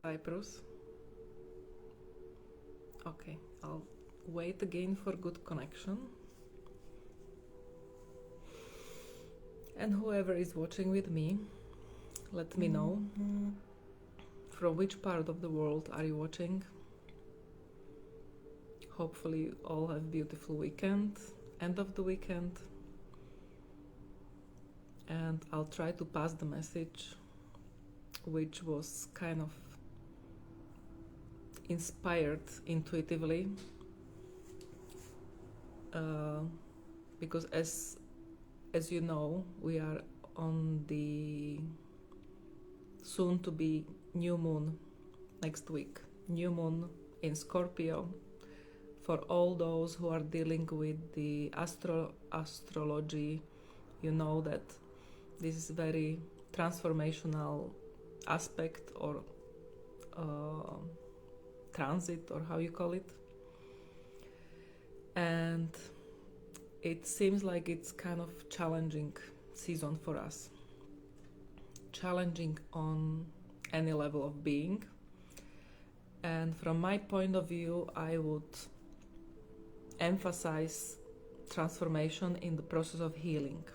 Cyprus. Okay, I'll wait again for good connection. And whoever is watching with me, let me know from which part of the world are you watching. Hopefully you all have beautiful weekend, end of the weekend. And I'll try to pass the message, which was kind of inspired intuitively, because as you know, we are on the soon to be new moon next week. New moon in Scorpio. For all those who are dealing with the astrology, you know that this is very transformational aspect or transit, or how you call it. And it seems like it's kind of challenging season for us. Challenging on any level of being. And from my point of view, I would emphasize transformation in the process of healing.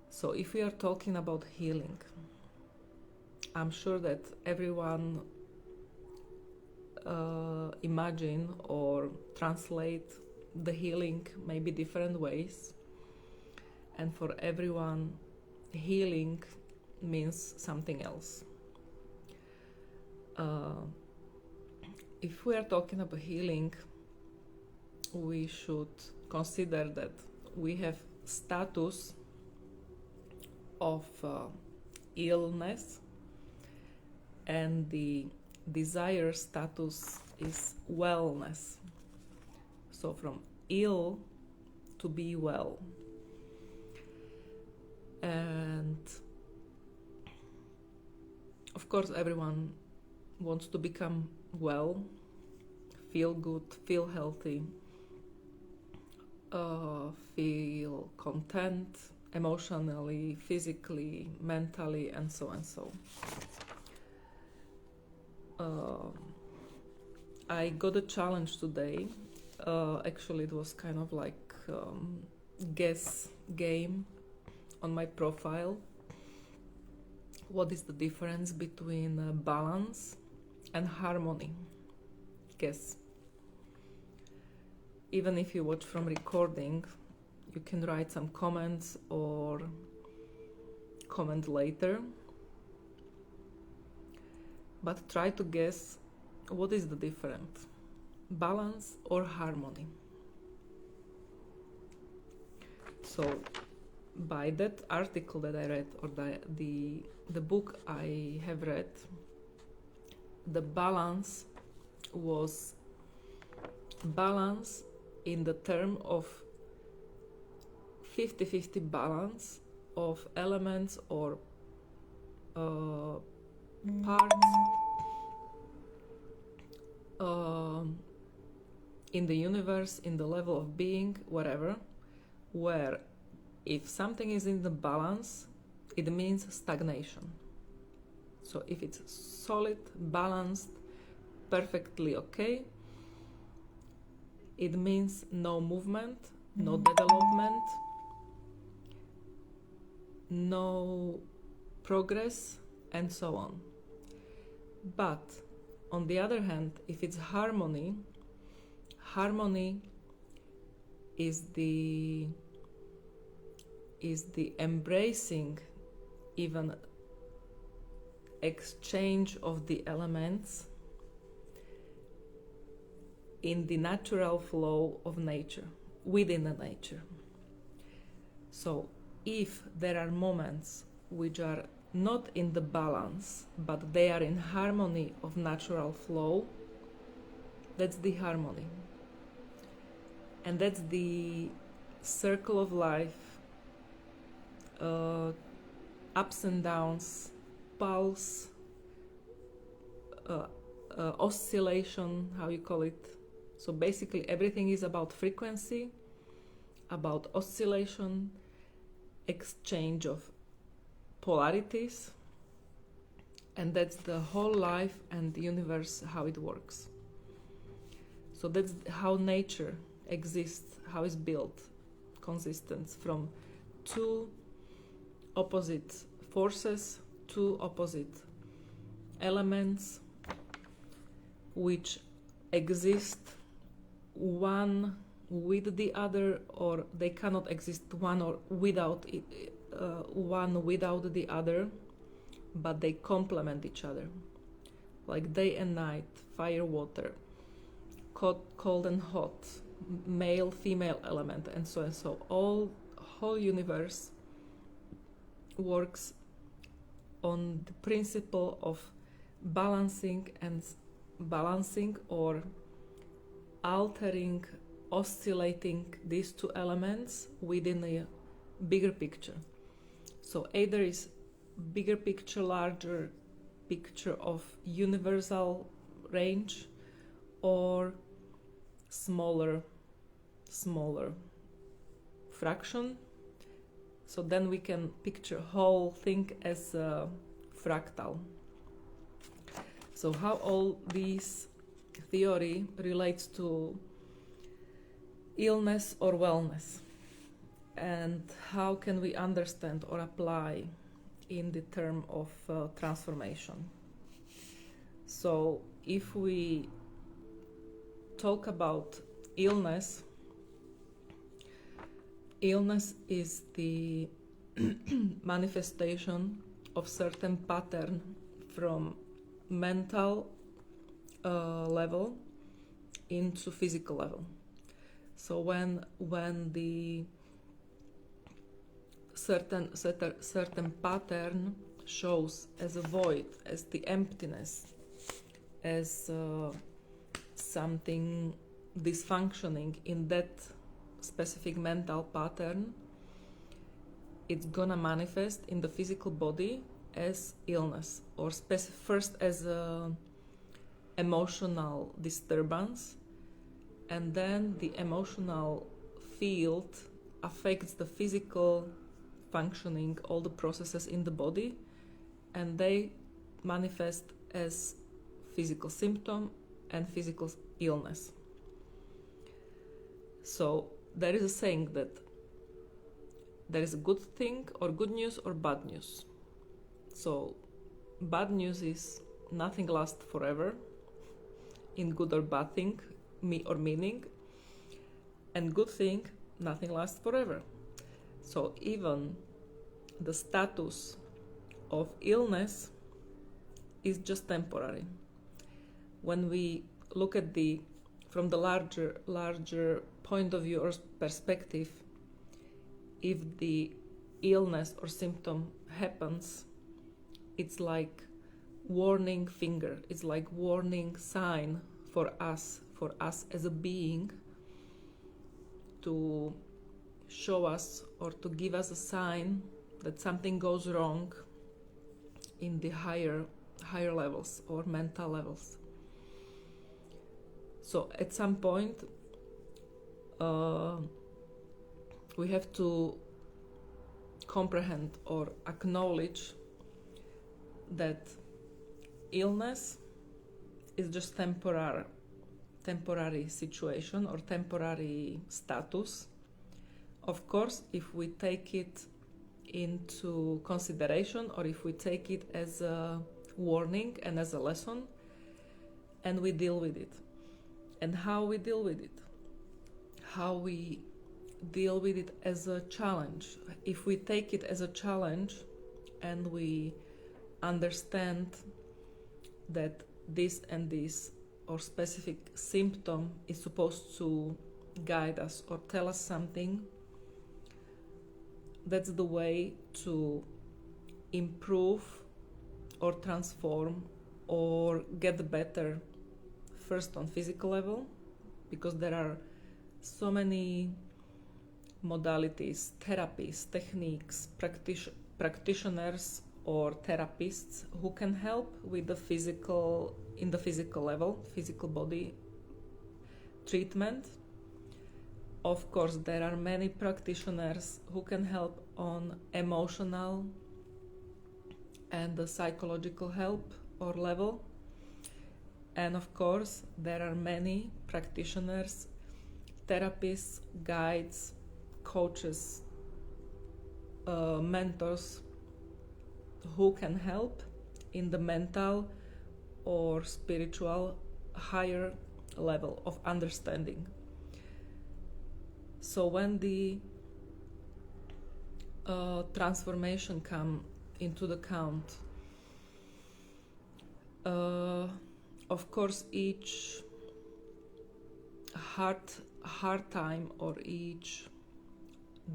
So if we are talking about healing, I'm sure that everyone imagine or translate the healing maybe different ways, and for everyone healing means something else. If we are talking about healing, we should consider that we have status of illness, and the desired status is wellness. So from ill to be well. And of course everyone wants to become well, feel good, feel healthy, feel content emotionally, physically, mentally, and so and so. I got a challenge today. Actually, it was kind of like guess game on my profile. What is the difference between balance and harmony? Guess. Even if you watch from recording, you can write some comments or comment later. But try to guess what is the difference, balance or harmony. So by that article that I read, or the book I have read, the balance was balance in the term of 50-50 balance of elements or parts in the universe, in the level of being, whatever, where if something is in the balance, it means stagnation. So if it's solid, balanced, perfectly okay, it means no movement, no development, no progress, and so on. But on the other hand, if it's harmony, harmony is the embracing, even exchange of the elements in the natural flow of nature, within the nature. So if there are moments which are not in the balance, but they are in harmony of natural flow, that's the harmony. And that's the circle of life, ups and downs, pulse, oscillation, how you call it. So basically everything is about frequency, about oscillation, exchange of polarities, And that's the whole life and the universe, how it works. So that's how nature exists, how it's built, consistent from two opposite forces, two opposite elements which exist one with the other, or they cannot exist one or without it, one without the other, but they complement each other, like day and night, fire, water, cold and hot, male, female element, and so and so. All whole universe works on the principle of balancing or altering, oscillating these two elements within a bigger picture. So either is bigger picture, larger picture of universal range, or smaller fraction. So then we can picture whole thing as a fractal. So how all these theory relates to illness or wellness, and how can we understand or apply in the term of transformation. So if we talk about illness is the manifestation of certain pattern from mental level into physical level. So when the certain pattern shows as a void, as the emptiness, as something dysfunctioning in that specific mental pattern, it's gonna manifest in the physical body as illness, or first as a emotional disturbance, and then the emotional field affects the physical functioning, all the processes in the body, and they manifest as physical symptom and physical illness. So there is a saying that there is a good thing or good news or bad news. So bad news is nothing lasts forever in good or bad thing or meaning, and good thing, nothing lasts forever. So even the status of illness is just temporary. When we look at from the larger point of view or perspective, if the illness or symptom happens, it's like warning finger, it's like warning sign for us as a being, to show us or to give us a sign that something goes wrong in the higher levels or mental levels. So at some point we have to comprehend or acknowledge that illness is just temporary situation or temporary status. Of course, if we take it into consideration, or if we take it as a warning and as a lesson, and we deal with it. And how we deal with it? How we deal with it as a challenge. If we take it as a challenge and we understand that this and this or specific symptom is supposed to guide us or tell us something, that's the way to improve or transform or get better, first on physical level, because there are so many modalities, therapies, techniques, practitioners or therapists who can help with the physical level, physical body treatment. Of course, there are many practitioners who can help on emotional and the psychological help or level. And of course, there are many practitioners, therapists, guides, coaches, mentors who can help in the mental or spiritual higher level of understanding. So when the transformation come into the count, of course each hard time or each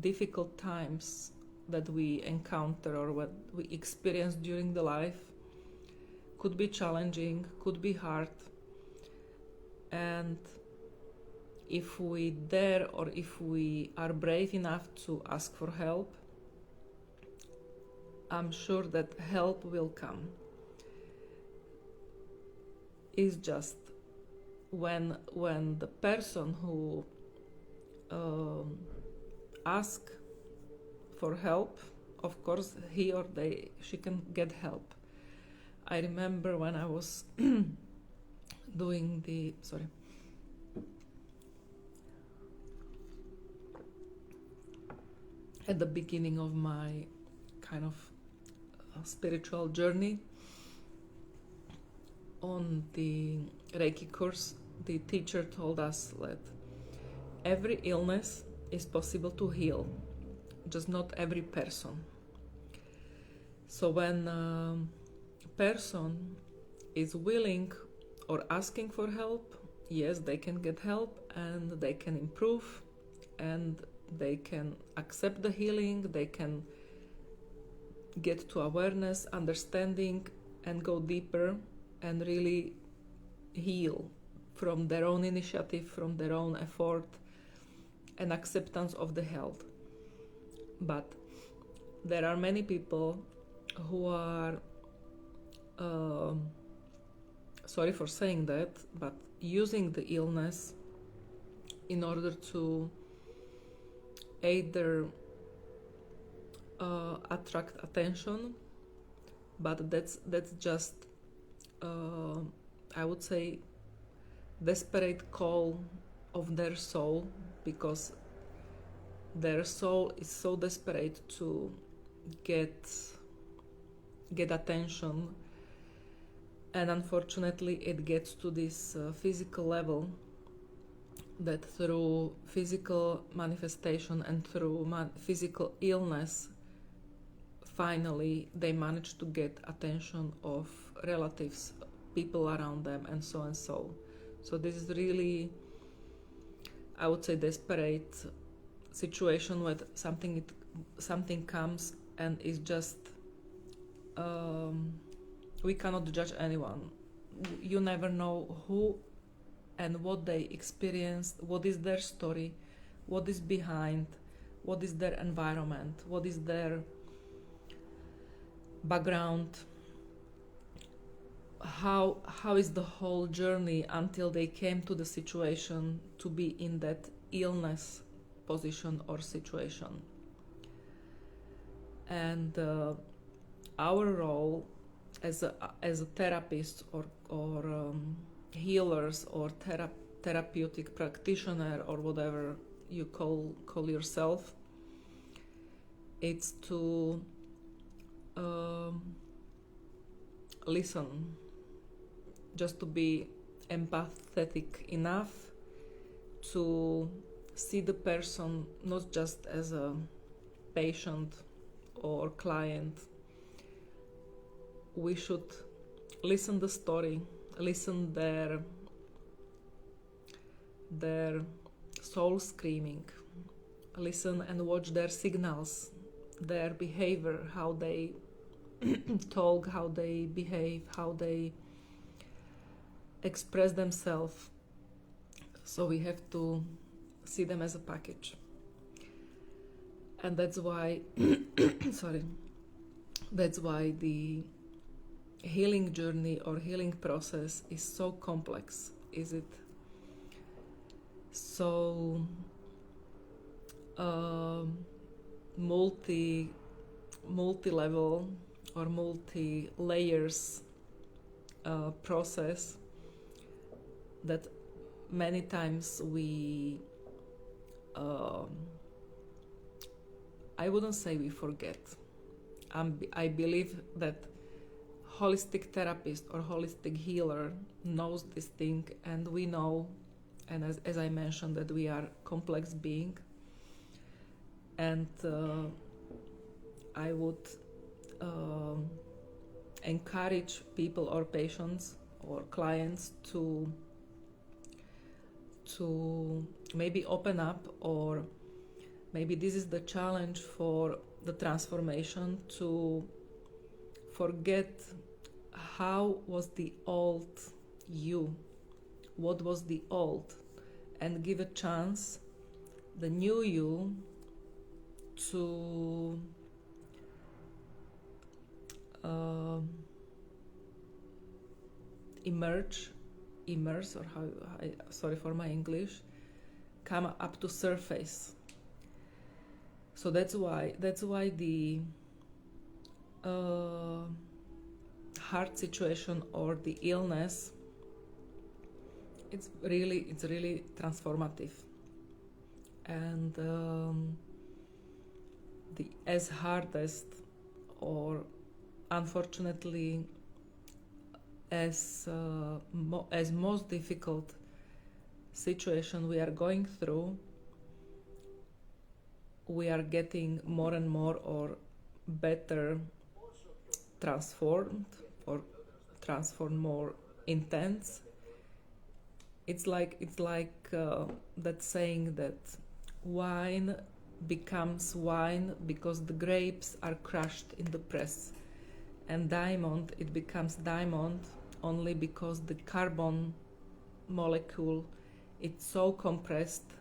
difficult times that we encounter or what we experience during the life could be challenging, could be hard, and if we dare or if we are brave enough to ask for help, I'm sure that help will come. It's just when the person who asks for help, of course he or she can get help. I remember when I was doing at the beginning of my kind of spiritual journey on the Reiki course, the teacher told us that every illness is possible to heal, just not every person. So when a person is willing or asking for help, yes, they can get help and they can improve and they can accept the healing, they can get to awareness, understanding, and go deeper and really heal from their own initiative, from their own effort and acceptance of the health. But there are many people who are, sorry for saying that, but using the illness in order to either attract attention, but that's just I would say desperate call of their soul, because their soul is so desperate to get attention, and unfortunately it gets to this physical level, that through physical manifestation and through physical illness, finally they manage to get attention of relatives, people around them, and so and so. So this is really, I would say, desperate situation where something comes and is just we cannot judge anyone. You never know who and what they experienced, what is their story, what is behind, what is their environment, what is their background, how is the whole journey until they came to the situation to be in that illness position or situation. And our role as a therapist or healers or therapeutic practitioner or whatever you call yourself, it's to listen, just to be empathetic enough to see the person not just as a patient or client. We should listen the story, listen their soul screaming, listen and watch their signals, their behavior, how they talk, how they behave, how they express themselves. So we have to see them as a package. And that's why that's why the healing journey or healing process is so complex. Is it so multi-level, or multi layers process that many times we I wouldn't say we forget. I believe that holistic therapist or holistic healer knows this thing, and we know, and as I mentioned, that we are complex being, and I would encourage people or patients or clients to maybe open up, or maybe this is the challenge for the transformation, to forget how was the old you, what was the old, and give a chance the new you to immerse, or sorry for my English, come up to surface. So that's why the heart situation or the illness, it's really transformative, and the as hardest, or unfortunately as most difficult situation we are going through, we are getting more and more or better transformed, or transformed more intense. It's like that saying that wine becomes wine because the grapes are crushed in the press, and diamond, it becomes diamond only because the carbon molecule, it's so compressed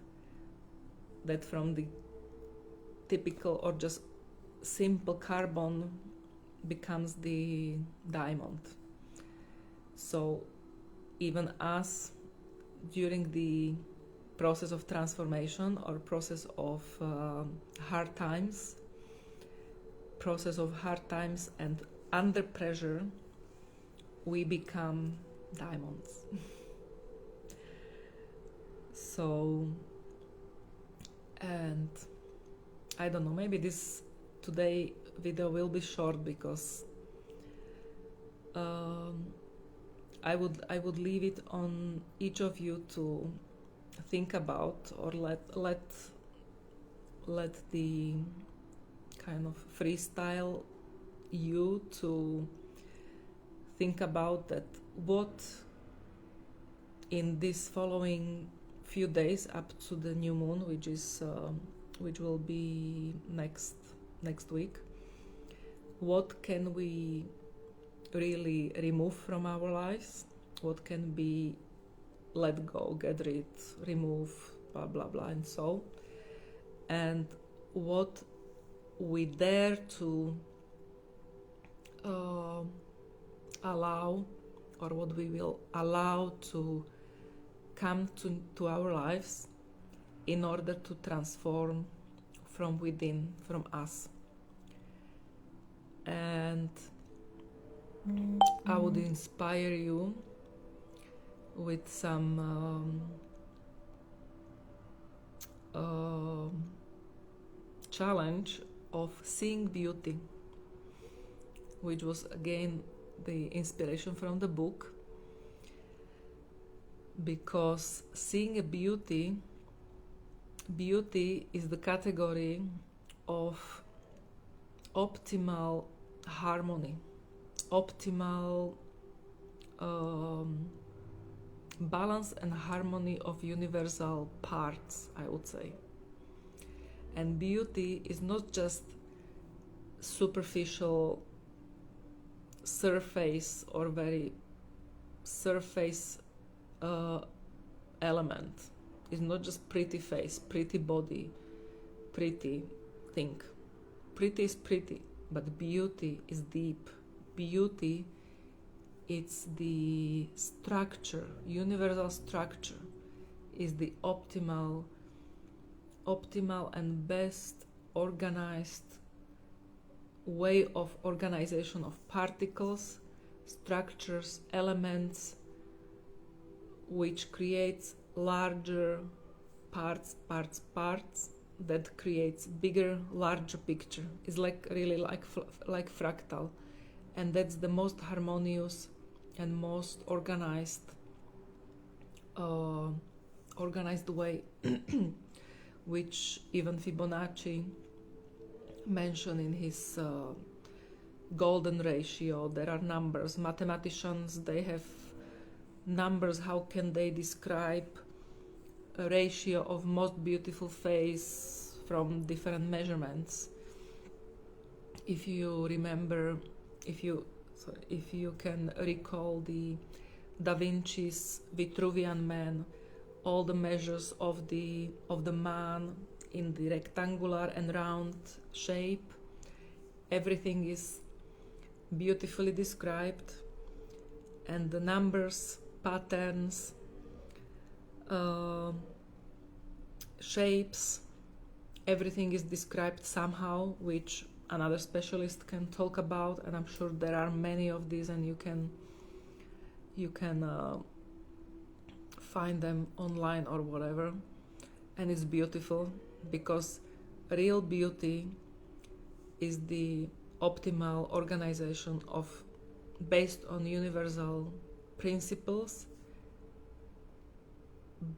that from the typical or just simple carbon becomes the diamond. So even us, during the process of transformation or process of hard times and under pressure, we become diamonds. So, and I don't know, maybe this today video will be short, because I would leave it on each of you to think about, or let the kind of freestyle you to think about that, what in this following few days up to the new moon, which will be next week, what can we really remove from our lives, what can be let go, get rid, remove, blah blah blah, and so, and what we dare to allow, or what we will allow to come to our lives in order to transform from within, from us. And I would inspire you with some challenge of seeing beauty, which was again the inspiration from the book, because seeing a beauty is the category of optimal harmony, optimal balance and harmony of universal parts, I would say. And beauty is not just superficial, surface, or very surface element. It's not just pretty face, pretty body, pretty thing. Pretty is pretty, but beauty is deep. Beauty, it's the structure, universal structure, is the optimal and best organized way of organization of particles, structures, elements, which creates larger parts that creates bigger, larger picture. It's like really like fractal, and that's the most harmonious and most organized way, which even Fibonacci mentioned in his golden ratio. There are numbers. Mathematicians, they have numbers. How can they describe a ratio of most beautiful face from different measurements? If you remember, if you can recall the Da Vinci's Vitruvian Man, all the measures of the man in the rectangular and round shape, everything is beautifully described, and the numbers, patterns, shapes, everything is described somehow, which another specialist can talk about, and I'm sure there are many of these, and you can find them online or whatever. And it's beautiful, because real beauty is the optimal organization based on universal principles,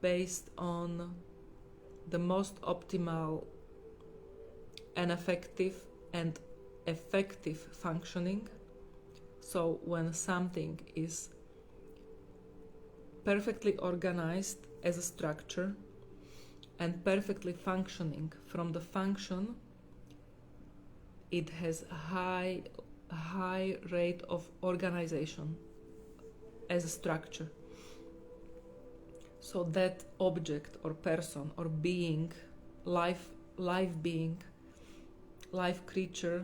based on the most optimal and effective functioning. So when something is perfectly organized as a structure and perfectly functioning from the function, it has a high rate of organization as a structure. So that object or person or being, life being, life creature,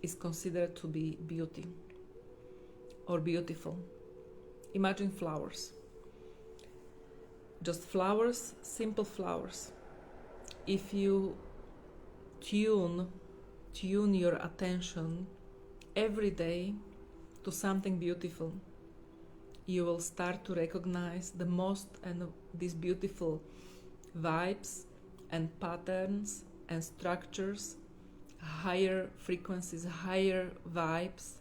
is considered to be beauty or beautiful. Imagine flowers. Just flowers, simple flowers. If you tune your attention every day to something beautiful, you will start to recognize the most and these beautiful vibes and patterns and structures, higher frequencies, higher vibes,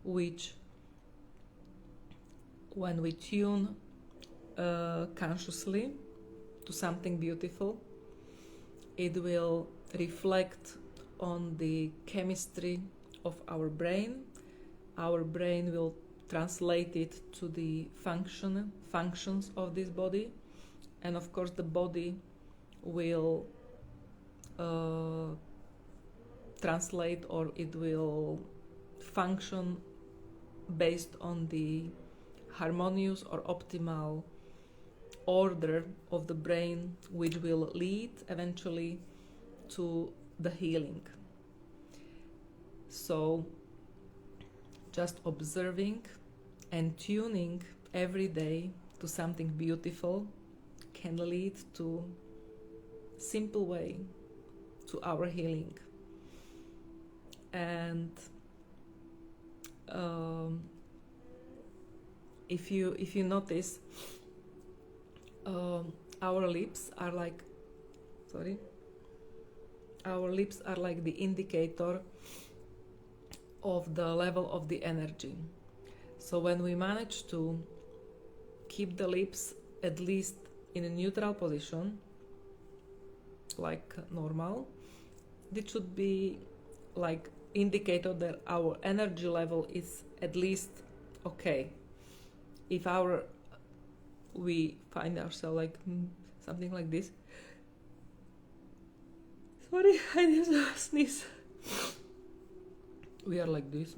which when we tune consciously to something beautiful, it will reflect on the chemistry of our brain. Our brain will translate it to the functions of this body, and of course the body will translate, or it will function based on the harmonious or optimal order of the brain, which will lead eventually to the healing. So just observing and tuning every day to something beautiful can lead to simple way to our healing. And if you notice, our lips are like the indicator of the level of the energy. So when we manage to keep the lips at least in a neutral position, like normal, it should be like indicator that our energy level is at least okay. If we find ourselves like something like this, sorry, I just sneeze. We are like this,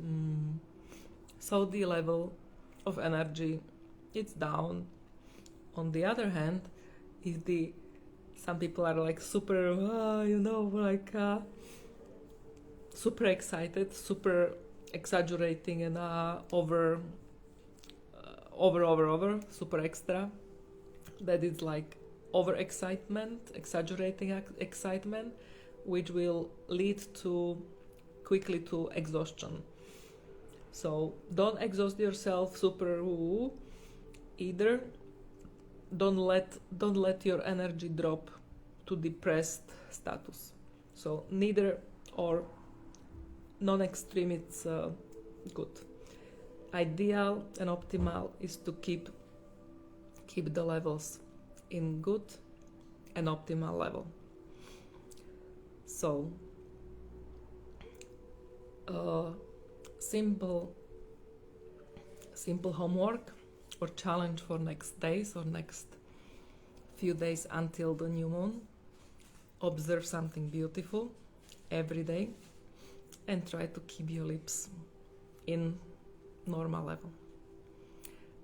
so the level of energy, it's down. On the other hand, if some people are like super, super excited, super exaggerating, and over, super extra, that is like over excitement, exaggerating excitement, which will lead to quickly to exhaustion. So don't exhaust yourself super woo either. Don't let your energy drop to depressed status. So neither or, non-extreme, it's good. Ideal and optimal is to keep the levels in good and optimal level. So simple homework or challenge for next days or next few days until the new moon. Observe something beautiful every day and try to keep your lips in normal level.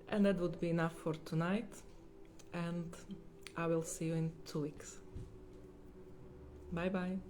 And that would be enough for tonight, and I will see you in 2 weeks. Bye bye.